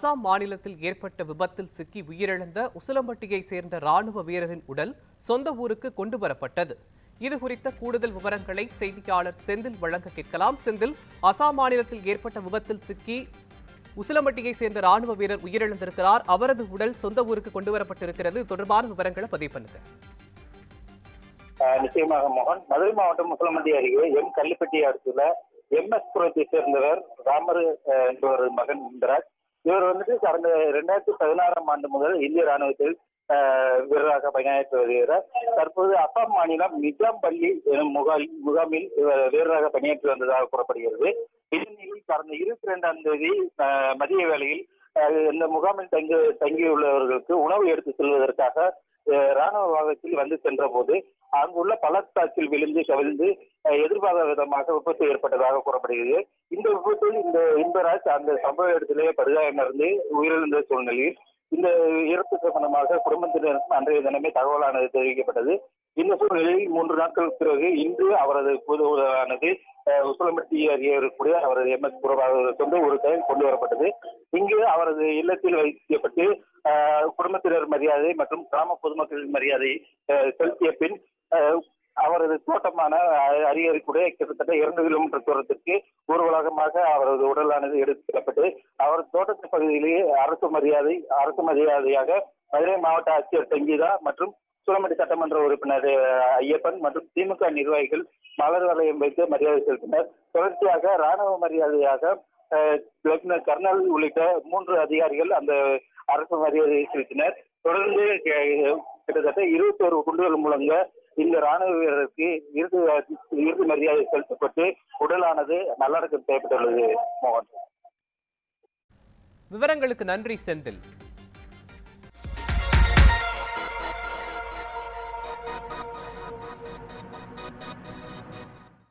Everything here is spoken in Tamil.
அசாம் மாநிலத்தில் ஏற்பட்ட விபத்தில் சிக்கி உயிரிழந்த உசிலம்பட்டியை சேர்ந்த ராணுவ வீரரின் உடல் சொந்த ஊருக்கு கொண்டு வரப்பட்டது. இது குறித்த கூடுதல் விவரங்களை செய்தியாளர் செந்தில் வழங்க கேட்கலாம். செந்தில், அசாம் மாநிலத்தில் ஏற்பட்ட விபத்தில் சிக்கி உசிலம்பட்டியை சேர்ந்த ராணுவ வீரர் உயிரிழந்திருக்கிறார். அவரது உடல் சொந்த ஊருக்கு கொண்டு வரப்பட்டிருக்கிறது. தொடர்பான விவரங்களை பதிவு பண்ணுங்க. நிச்சயமாக மோகன், மதுரை மாவட்டம் உசிலம்பட்டி அருகே கள்ளிப்பட்டி அடுத்துள்ள MS புரத்தை சேர்ந்தவர் ராமர் என்பவர் மகன் இந்திராஜ். இவர் கடந்த 2016ஆம் ஆண்டு முதல் இந்திய ராணுவத்தில் வீரராக பணியாற்றி வருகிறார். தற்போது அசாம் மாநிலம் நிஜாம்பள்ளி எனும் முகாமில் வீரராக பணியாற்றி வந்ததாக கூறப்படுகிறது. இந்நிலையில் கடந்த 22ஆம் தேதி மதிய வேளையில் இந்த முகாமில் தங்கியுள்ளவர்களுக்கு உணவு எடுத்து செல்வதற்காக ராணுவ வாகனத்தில் வந்து சென்ற போது அங்குள்ள பள்ளத்தாக்கில் விழுந்து கவிழ்ந்து எதிர்பாராத விதமாக விபத்து ஏற்பட்டதாக கூறப்படுகிறது. இந்த விபத்தில் இந்த இந்திராஜ் அந்த சம்பவ இடத்திலேயே படுகாயமடைந்து உயிரிழந்த சூழ்நிலையில் இந்த இறப்பு சம்பந்தமாக குடும்பத்தினருக்கும் அன்றைய தினமே தகவலானது தெரிவிக்கப்பட்டது. இந்த சூழ்நிலையில் 3 நாட்களுக்கு பிறகு இன்று அவரது பொதுவானது உசிலம்பட்டி அருகே இருக்கக்கூடிய அவரது MS சொந்த ஊருக்கு கொண்டு வரப்பட்டது. இங்கு அவரது இல்லத்தில் வைக்கப்பட்டு குடும்பத்தினர் மரியாதை மற்றும் கிராம பொதுமக்களின் மரியாதை செலுத்திய பின் அவரது தோட்டமான அருகே இருக்கக்கூடிய கிட்டத்தட்ட 2 கிலோமீட்டர் தூரத்திற்கு ஊர்வலகமாக அவரது உடலானது எடுத்து செல்லப்பட்டு அவரது தோட்டத்து பகுதியிலேயே அரசு மரியாதையாக மதுரை மாவட்ட ஆட்சியர் சங்கீதா மற்றும் உசிலம்பட்டி சட்டமன்ற உறுப்பினர் ஐயப்பன் மற்றும் திமுக நிர்வாகிகள் மலர் வளையம் வைத்து மரியாதை செலுத்தினர். தொடர்ச்சியாக ராணுவ மரியாதையாக லெப்டினன்ட் கர்னல் உள்ளிட்ட 3 அதிகாரிகள் அந்த அரசு மரியாதையை செலுத்தினர். தொடர்ந்து கிட்டத்தட்ட 21 குண்டுகள் முழங்க இந்த ராணுவ வீரருக்கு இறுதி மரியாதை செலுத்தப்பட்டு உடலானது நல்லடக்கம் செய்யப்பட்டுள்ளது. மோகன், விவரங்களுக்கு நன்றி செந்தில்.